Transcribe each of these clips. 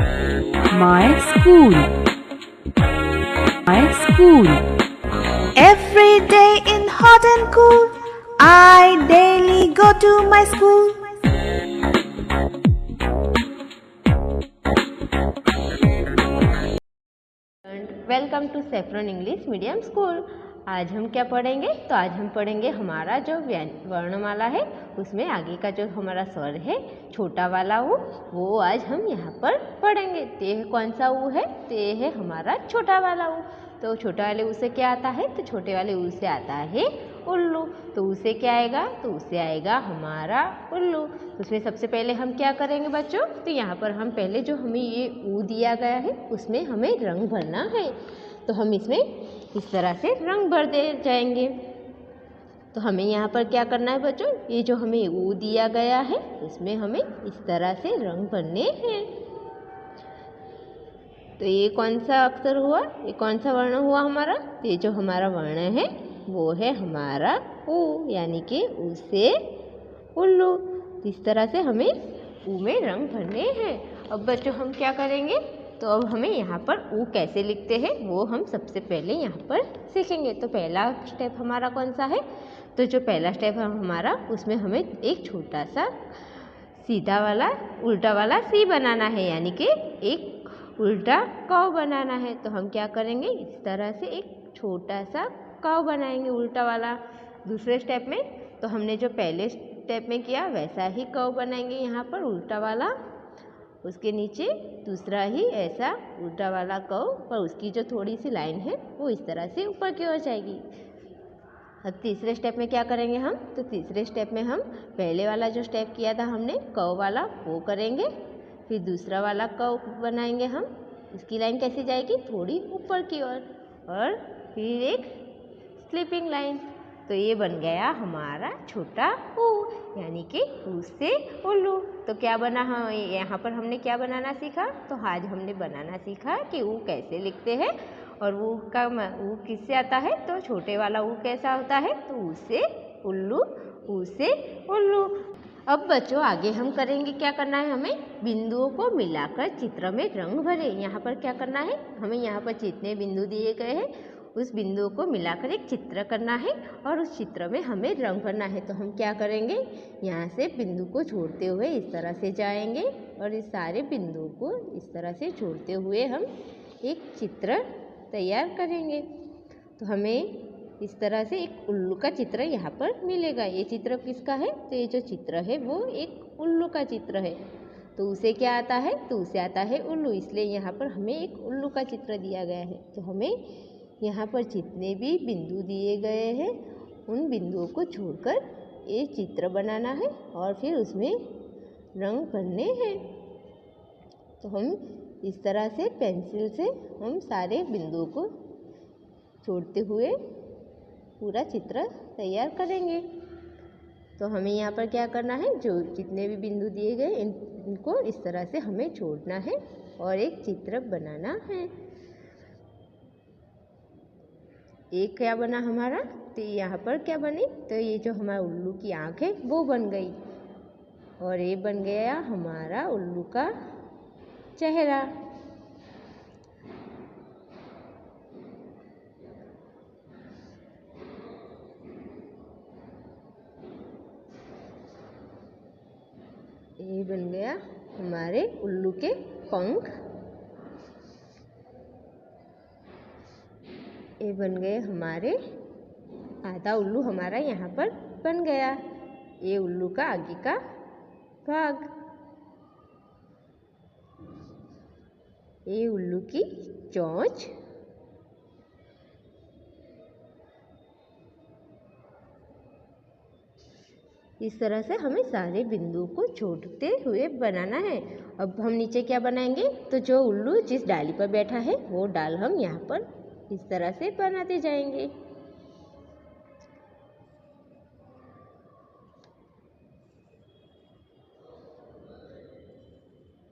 My school. My school. Every day in hot and cool, I daily go to my school. Welcome to saffron English medium school. आज हम क्या पढ़ेंगे? तो आज हम पढ़ेंगे हमारा जो वर्णमाला है उसमें आगे का जो हमारा स्वर है छोटा वाला वो आज हम यहाँ पर पढ़ेंगे। तो ये कौन सा ऊ है? तो ये है हमारा छोटा वाला ऊ। तो छोटा वाले ऊ से क्या आता है? तो छोटे वाले ऊ से आता है उल्लू। तो ऊ से क्या आएगा? तो उससे आएगा हमारा उल्लू। तो उसमें सबसे पहले हम क्या करेंगे बच्चों? तो यहाँ पर हम पहले जो हमें ये ऊ दिया गया है उसमें हमें रंग भरना है। तो हम इसमें इस तरह से रंग भर दे जाएंगे। तो हमें यहाँ पर क्या करना है बच्चों? ये जो हमें ऊ दिया गया है उसमें हमें इस तरह से रंग भरने हैं। तो ये कौन सा अक्षर हुआ? ये कौन सा वर्ण हुआ हमारा? तो ये जो हमारा वर्ण है वो है हमारा ऊ, यानी कि ऊ से उल्लू। इस तरह से हमें ऊ में रंग भरने हैं। अब बच्चों हम क्या करेंगे? तो अब हमें यहाँ पर ऊ कैसे लिखते हैं वो हम सबसे पहले यहाँ पर सीखेंगे। तो पहला स्टेप हमारा कौन सा है? तो जो पहला स्टेप है हमारा उसमें हमें एक छोटा सा सीधा वाला उल्टा वाला सी बनाना है, यानी कि एक उल्टा कौ बनाना है। तो हम क्या करेंगे? इस तरह से एक छोटा सा कौ बनाएंगे उल्टा वाला। दूसरे स्टेप में तो हमने जो पहले स्टेप में किया वैसा ही कौ बनाएंगे यहाँ पर उल्टा वाला। उसके नीचे दूसरा ही ऐसा उल्टा वाला कौ, पर उसकी जो थोड़ी सी लाइन है वो इस तरह से ऊपर की ओर जाएगी। अब तीसरे स्टेप में क्या करेंगे हम? तो तीसरे स्टेप में हम पहले वाला जो स्टेप किया था हमने कौ वाला वो करेंगे। फिर दूसरा वाला कौ बनाएंगे हम। इसकी लाइन कैसी जाएगी? थोड़ी ऊपर की ओर, और फिर एक स्लीपिंग लाइन। तो ये बन गया हमारा छोटा ऊ, यानी कि ऊ से उल्लू। तो क्या बना? हाँ, यहाँ पर हमने क्या बनाना सीखा? तो आज हमने बनाना सीखा कि ऊ कैसे लिखते हैं और ऊ का ऊ किससे आता है? तो छोटे वाला ऊ कैसा होता है? तो ऊ से उल्लू, ऊ से उल्लू। अब बच्चों आगे हम करेंगे, क्या करना है हमें? बिंदुओं को मिलाकर चित्र में रंग भरे। यहाँ पर क्या करना है हमें? यहाँ पर जितने बिंदु दिए गए हैं उस बिंदुओं को मिलाकर एक चित्र करना है और उस चित्र में हमें रंग भरना है। तो हम क्या करेंगे? यहाँ से बिंदु को छोड़ते हुए इस तरह से जाएंगे और इस सारे बिंदुओं को इस तरह से छोड़ते हुए हम एक चित्र तैयार करेंगे। तो हमें इस तरह से एक उल्लू का चित्र यहाँ पर मिलेगा। ये चित्र किसका है? तो ये जो चित्र है वो एक उल्लू का चित्र है। तो उसे क्या आता है? तो उसे आता है उल्लू, इसलिए यहाँ पर हमें एक उल्लू का चित्र दिया गया है। तो हमें यहाँ पर जितने भी बिंदु दिए गए हैं उन बिंदुओं को छोड़कर ये चित्र बनाना है और फिर उसमें रंग भरने हैं। तो हम इस तरह से पेंसिल से हम सारे बिंदुओं को छोड़ते हुए पूरा चित्र तैयार करेंगे। तो हमें यहाँ पर क्या करना है? जो जितने भी बिंदु दिए गए इनको इस तरह से हमें छोड़ना है और एक चित्र बनाना है। एक क्या बना हमारा? तो यहाँ पर क्या बनी? तो ये जो हमारा उल्लू की आँख है वो बन गई और ये बन गया हमारा उल्लू का चेहरा। ये बन गया हमारे उल्लू के पंख। ये बन गए हमारे आधा उल्लू हमारा यहाँ पर बन गया। ये उल्लू का आगे का भाग। ये उल्लू की चोंच। इस तरह से हमें सारे बिंदुओं को छोड़ते हुए बनाना है। अब हम नीचे क्या बनाएंगे? तो जो उल्लू जिस डाली पर बैठा है वो डाल हम यहाँ पर इस तरह से बनाते जाएंगे।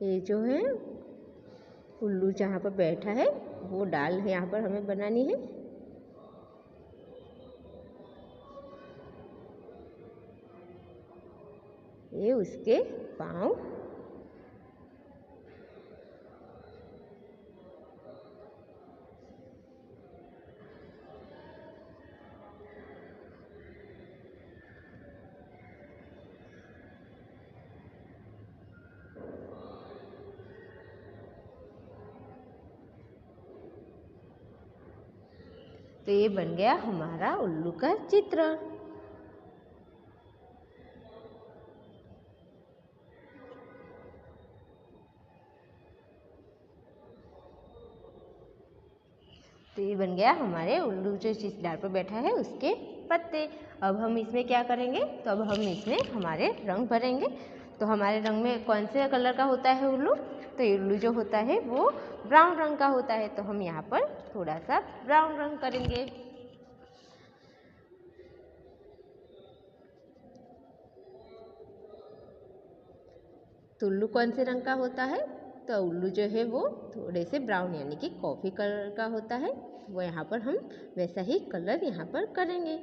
ये जो है उल्लू जहाँ पर बैठा है वो डाल यहाँ पर हमें बनानी है। ये उसके पाँव। तो ये बन गया हमारा उल्लू का चित्र। तो ये बन गया हमारे उल्लू जो जिस डाल पर बैठा है उसके पत्ते। अब हम इसमें क्या करेंगे, तो अब हम इसमें हमारे रंग भरेंगे। तो हमारे रंग में कौन से कलर का होता है उल्लू, तो उल्लू जो होता है वो ब्राउन रंग का होता है। तो हम यहाँ पर थोड़ा सा ब्राउन रंग करेंगे। तो उल्लू कौन से रंग का होता है, तो उल्लू जो है वो थोड़े से ब्राउन यानी कि कॉफ़ी कलर का होता है। वो यहाँ पर हम वैसा ही कलर यहाँ पर करेंगे।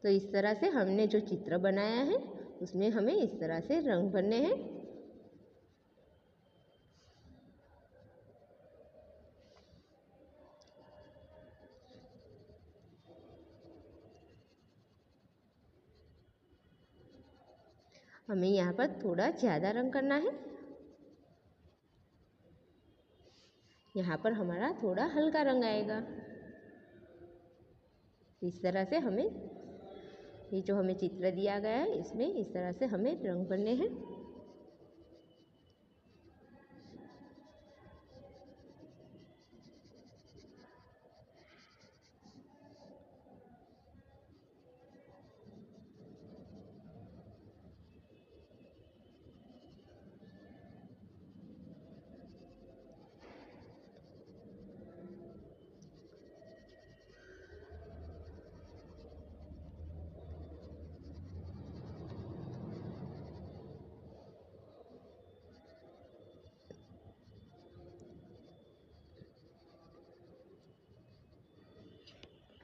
तो इस तरह से हमने जो चित्र बनाया है उसमें हमें इस तरह से रंग भरने हैं। हमें यहाँ पर थोड़ा ज़्यादा रंग करना है। यहाँ पर हमारा थोड़ा हल्का रंग आएगा। इस तरह से हमें ये जो हमें चित्र दिया गया है इसमें इस तरह से हमें रंग भरने हैं।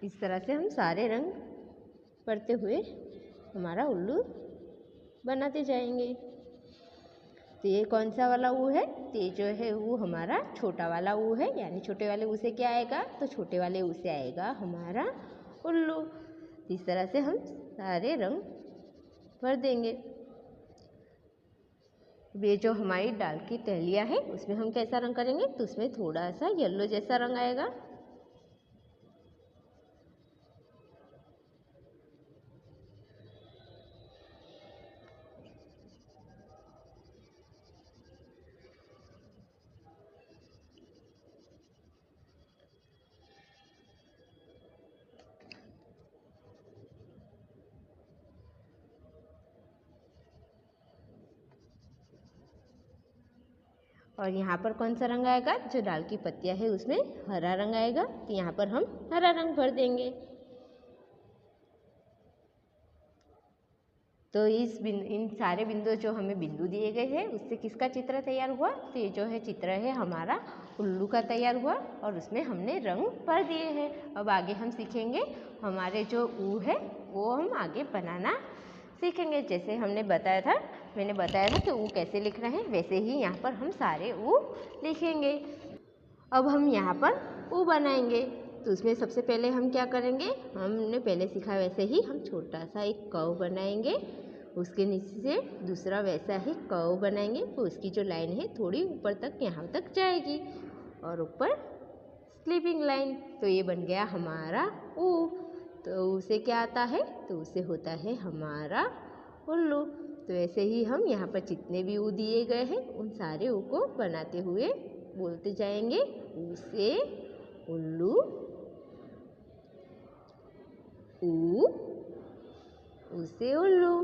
इस तरह से हम सारे रंग भरते हुए हमारा उल्लू बनाते जाएंगे। तो ये कौन सा वाला ऊ है, तो ये जो है वो हमारा छोटा वाला ऊ है, यानी छोटे वाले ऊ से क्या आएगा, तो छोटे वाले ऊ से आएगा हमारा उल्लू। इस तरह से हम सारे रंग भर देंगे। ये जो हमारी दाल की टहलियाँ है उसमें हम कैसा रंग करेंगे, तो उसमें थोड़ा सा येलो जैसा रंग आएगा। और यहाँ पर कौन सा रंग आएगा, जो दाल की पत्तियाँ है उसमें हरा रंग आएगा। तो यहाँ पर हम हरा रंग भर देंगे। तो इन सारे बिंदु जो हमें बिंदु दिए गए हैं उससे किसका चित्र तैयार हुआ, तो ये जो है चित्र है हमारा उल्लू का तैयार हुआ और उसमें हमने रंग भर दिए हैं। अब आगे हम सीखेंगे हमारे जो ऊ है वो हम आगे बनाना सीखेंगे। जैसे मैंने बताया था कि ऊ कैसे लिख रहे हैं, वैसे ही यहाँ पर हम सारे ऊ लिखेंगे। अब हम यहाँ पर ऊ बनाएंगे। तो उसमें सबसे पहले हम क्या करेंगे, हमने पहले सीखा वैसे ही हम छोटा सा एक कर्व बनाएंगे। उसके नीचे से दूसरा वैसा ही कर्व बनाएंगे। तो उसकी जो लाइन है थोड़ी ऊपर तक यहाँ तक जाएगी और ऊपर स्लीपिंग लाइन। तो ये बन गया हमारा ऊ। तो उसे क्या आता है, तो उसे होता है हमारा उल्लू। तो ऐसे ही हम यहाँ पर जितने भी ऊ दिए गए हैं उन सारे ऊ को बनाते हुए बोलते जाएंगे। ऊ से उल्लू, ऊ, ऊ से उल्लू,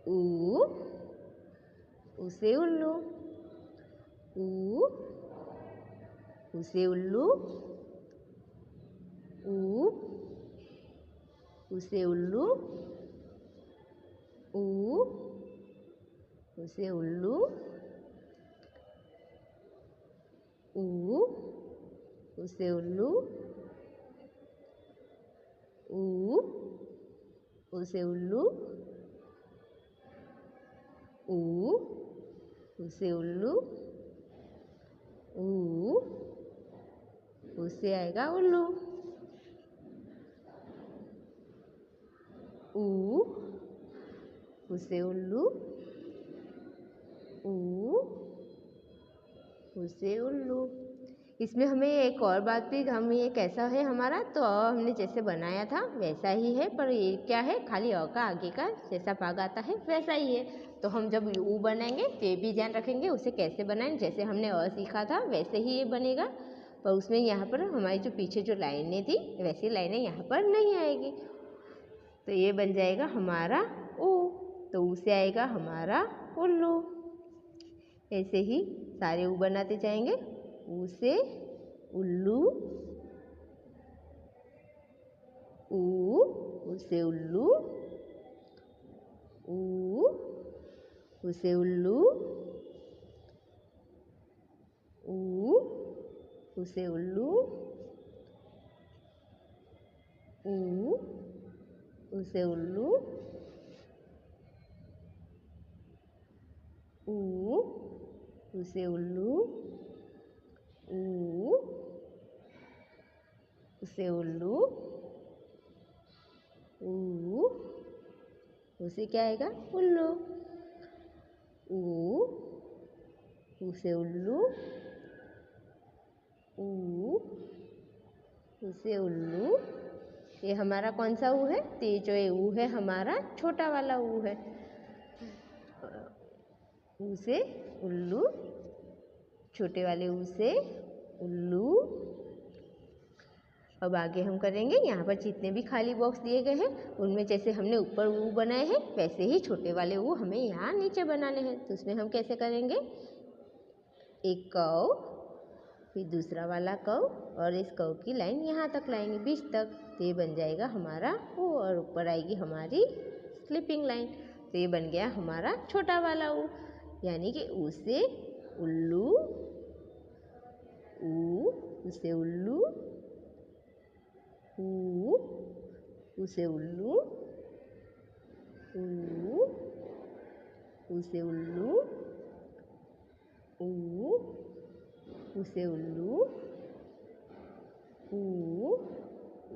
ऊ, ऊ से उल्लू, ऊ, ऊ से उल्लू, ऊ, ऊ से उल्लू, ऊ, ऊ से उल्लू, ऊ, ऊ से उल्लू, ऊ, ऊ से उल्लू, ऊ, ऊ से उल्लू, ऊ, ऊ से आएगा उल्लू, ऊ, ऊ से उल्लू, ऊ, उ से उल्लू। इसमें हमें एक और बात भी, हम ये कैसा है हमारा, तो हमने जैसे बनाया था वैसा ही है, पर ये क्या है, खाली अ का आगे का जैसा भाग आता है वैसा ही है। तो हम जब ऊ बनाएंगे तो ये भी ध्यान रखेंगे उसे कैसे बनाएं, जैसे हमने अ सीखा था वैसे ही ये बनेगा, पर उसमें यहाँ पर हमारी जो पीछे जो लाइनें थी वैसी लाइनें यहाँ पर नहीं आएगी। तो ये बन जाएगा हमारा ऊ, तो ऊ से आएगा हमारा उल्लू। ऐसे ही सारे ऊ बनाते जाएंगे, ऊ से उल्लू, ऊ से उल्लू, ऊ से उल्लू, ऊ से उल्लू, ऊ से उल्लू, ऊ से उल्लू, ऊ से उल्लू, ऊ से क्या आएगा, उल्लू, ऊ से उल्लू, ऊ से उल्लू। ये हमारा कौन सा ऊ है, तो ये जो ये ऊ है हमारा छोटा वाला ऊ है। ऊ से उल्लू, छोटे वाले ऊ से उल्लू। अब आगे हम करेंगे, यहाँ पर जितने भी खाली बॉक्स दिए गए हैं उनमें जैसे हमने ऊपर ऊ बनाए हैं वैसे ही छोटे वाले ऊ हमें यहाँ नीचे बनाने हैं। तो उसमें हम कैसे करेंगे, एक कौ, फिर दूसरा वाला कौ, और इस कौ की लाइन यहाँ तक लाएंगे बीच तक, तो ये बन जाएगा हमारा ऊ, और ऊपर आएगी हमारी स्लीपिंग लाइन। तो ये बन गया हमारा छोटा वाला ऊ, यानी कि ऊ से उल्लू, ऊ से उल्लू, ऊ से उल्लू, ऊ से उल्लू, ऊ से उल्लू, ऊ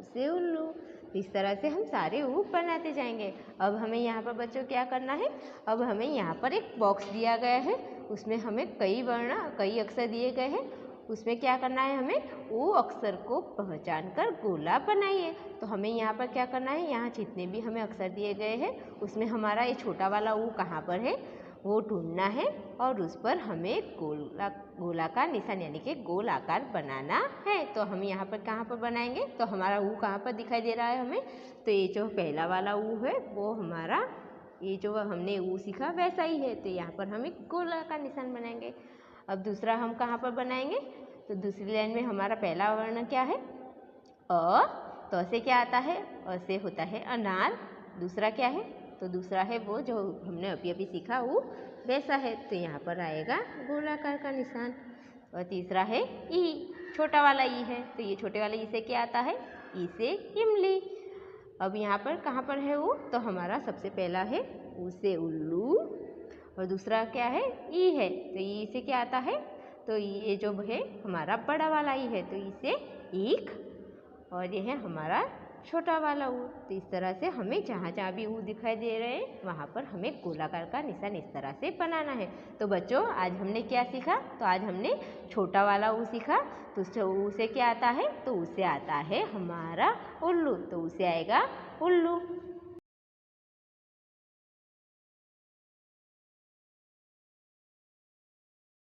से उल्लू। इस तरह से हम सारे ऊ बनाते जाएंगे। अब हमें यहाँ पर बच्चों क्या करना है, अब हमें यहाँ पर एक बॉक्स दिया गया है, उसमें हमें कई वर्ण, कई अक्षर दिए गए हैं। उसमें क्या करना है, हमें वो अक्षर को पहचान कर गोला बनाइए। तो हमें यहाँ पर क्या करना है, यहाँ जितने भी हमें अक्षर दिए गए हैं उसमें हमारा ये छोटा वाला ऊ कहाँ पर है वो ढूंढना है, और उस पर हमें गोलाकार निशान यानी कि गोल आकार बनाना है। तो हम यहाँ पर कहाँ पर बनाएंगे, तो हमारा ऊ कहाँ पर दिखाई दे रहा है हमें, तो ये जो पहला वाला ऊ है वो हमारा, ये जो हमने ऊ सीखा वैसा ही है, तो यहाँ पर हम एक गोलाकार निशान बनाएंगे। अब दूसरा हम कहाँ पर बनाएंगे, तो दूसरी लाइन में हमारा पहला वर्ण क्या है, अ, तो से क्या आता है, अ से होता है अनार। दूसरा क्या है, तो दूसरा है वो जो हमने अभी सीखा वो वैसा है, तो यहाँ पर आएगा गोलाकार का निशान। और तीसरा है ई, छोटा वाला ई है, तो ये छोटे वाले ई से क्या आता है, ई से इमली। अब यहाँ पर कहाँ पर है वो, तो हमारा सबसे पहला है ऊ से उल्लू, और दूसरा क्या है, ई है, तो ई से क्या आता है, तो ये जो है हमारा बड़ा वाला ई है, तो ई से ईख, और ये है हमारा छोटा वाला ऊ। तो इस तरह से हमें जहाँ जहाँ भी ऊ दिखाई दे रहे हैं वहाँ पर हमें गोलाकार का निशान इस तरह से बनाना है। तो बच्चों आज हमने क्या सीखा, तो आज हमने छोटा वाला ऊ सीखा। तो ऊ से क्या आता है, तो ऊ से आता है हमारा उल्लू, तो ऊ से आएगा उल्लू।